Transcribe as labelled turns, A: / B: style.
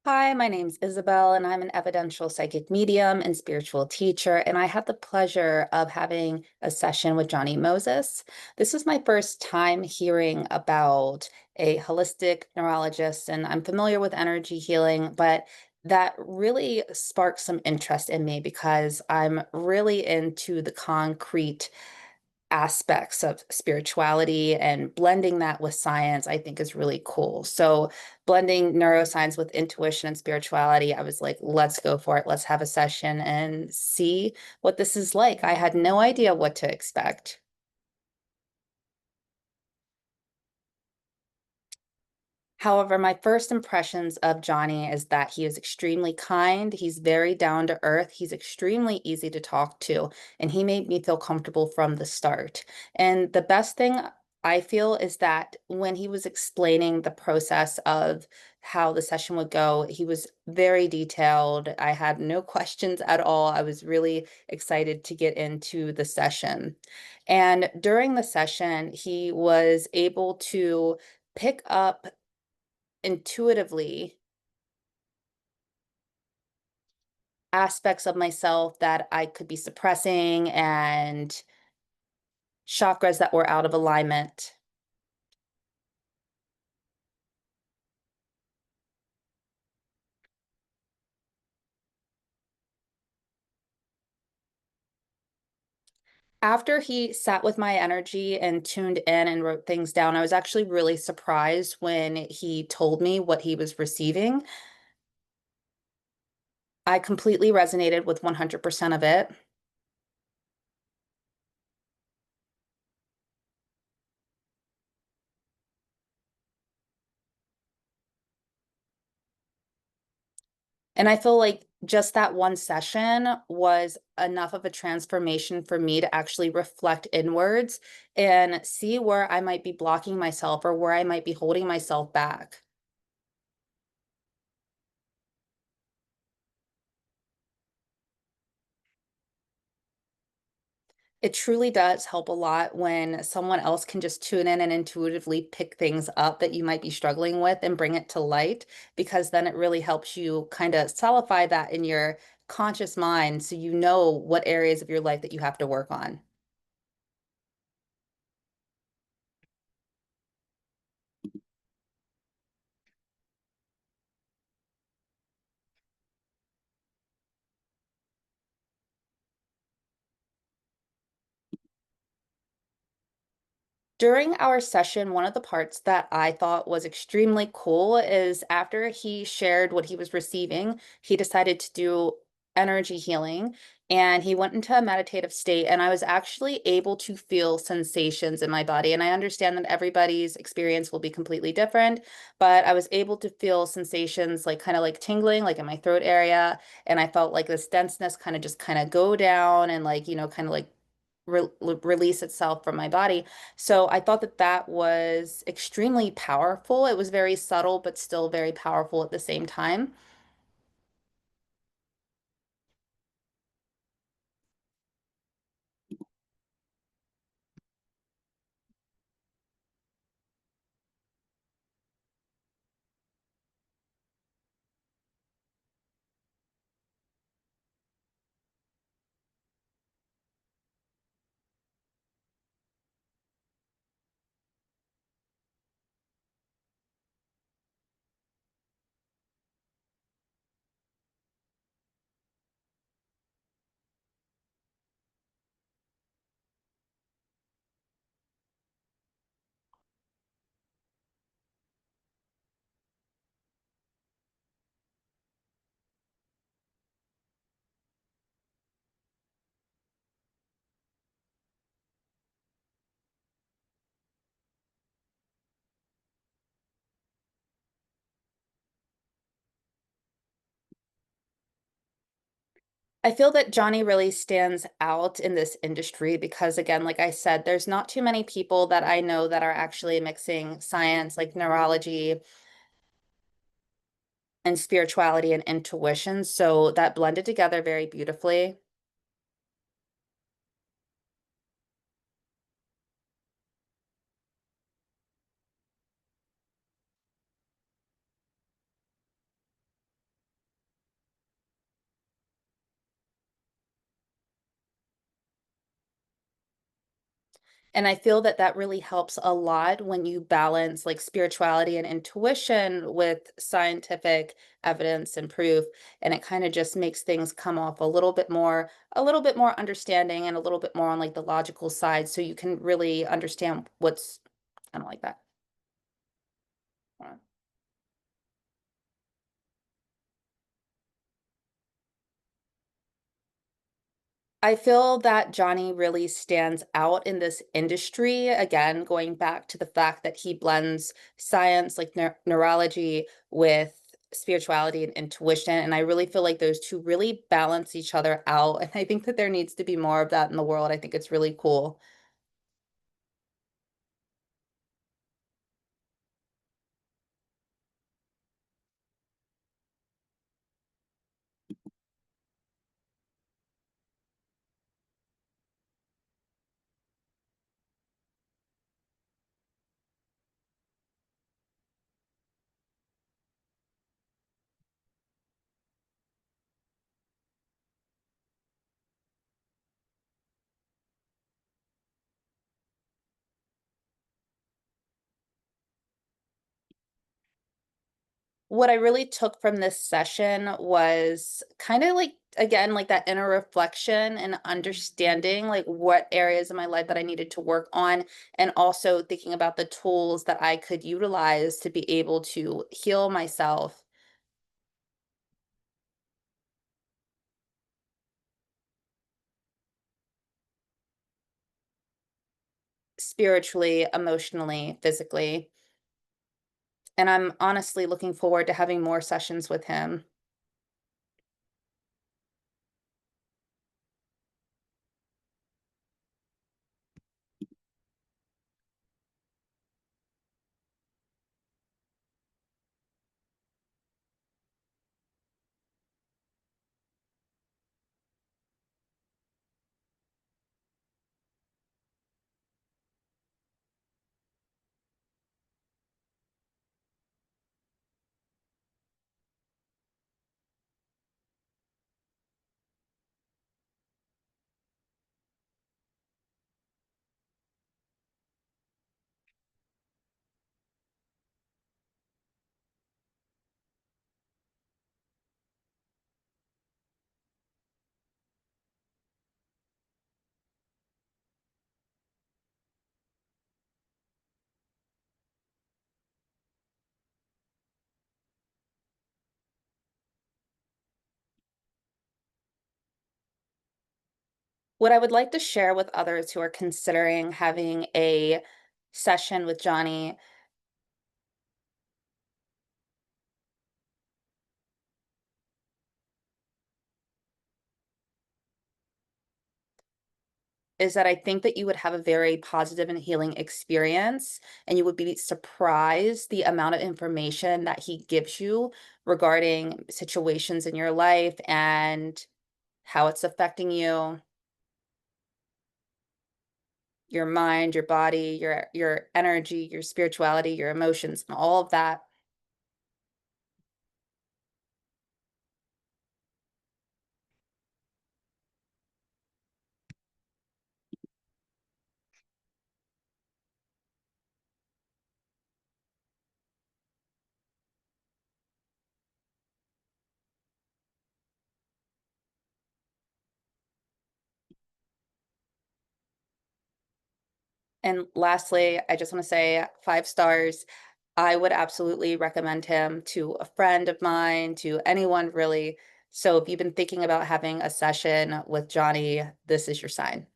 A: Hi, my name's Isabel, and I'm an evidential psychic medium and spiritual teacher. And I had the pleasure of having a session with Johnny Moses. This is my first time hearing about a holistic neurologist, and I'm familiar with energy healing, but that really sparked some interest in me because I'm really into the concrete aspects of spirituality, and blending that with science, I think is really cool. So blending neuroscience with intuition and spirituality, I was like, let's go for it. Let's have a session and see what this is like. I had no idea what to expect. However, my first impressions of Johnny is that he is extremely kind. He's very down to earth. He's extremely easy to talk to, and he made me feel comfortable from the start. And the best thing I feel is that when he was explaining the process of how the session would go, he was very detailed. I had no questions at all. I was really excited to get into the session. And during the session, he was able to pick up intuitively aspects of myself that I could be suppressing and chakras that were out of alignment. After he sat with my energy and tuned in and wrote things down, I was actually really surprised when he told me what he was receiving. I completely resonated with 100% of it. And I feel like just that one session was enough of a transformation for me to actually reflect inwards and see where I might be blocking myself or where I might be holding myself back. It truly does help a lot when someone else can just tune in and intuitively pick things up that you might be struggling with and bring it to light, because then it really helps you kind of solidify that in your conscious mind so you know what areas of your life that you have to work on. During our session, one of the parts that I thought was extremely cool is after he shared what he was receiving, he decided to do energy healing, and he went into a meditative state. And I was actually able to feel sensations in my body. And I understand that everybody's experience will be completely different, but I was able to feel sensations like kind of like tingling, like in my throat area. And I felt like this denseness kind of just kind of go down and like, kind of like release itself from my body. So I thought that that was extremely powerful. It was very subtle, but still very powerful at the same time. I feel that Johnny really stands out in this industry because, again, like I said, there's not too many people that I know that are actually mixing science, like neurology and spirituality and intuition. So that blended together very beautifully. And I feel that that really helps a lot when you balance like spirituality and intuition with scientific evidence and proof. And it kind of just makes things come off a little bit more understanding and a little bit more on like the logical side. So you can really understand what's, I don't like that. I feel that Johnny really stands out in this industry. Again, going back to the fact that he blends science, like neurology, with spirituality and intuition. And I really feel like those two really balance each other out. And I think that there needs to be more of that in the world. I think it's really cool. What I really took from this session was kind of like, again, like that inner reflection and understanding like what areas of my life that I needed to work on, and also thinking about the tools that I could utilize to be able to heal myself spiritually, emotionally, physically. And I'm honestly looking forward to having more sessions with him. What I would like to share with others who are considering having a session with Johnny is that I think that you would have a very positive and healing experience, and you would be surprised the amount of information that he gives you regarding situations in your life and how it's affecting you, your mind, your body, your energy, your spirituality, your emotions, and all of that. And lastly, I just want to say 5 stars. I would absolutely recommend him to a friend of mine, to anyone really. So if you've been thinking about having a session with Johnny, this is your sign.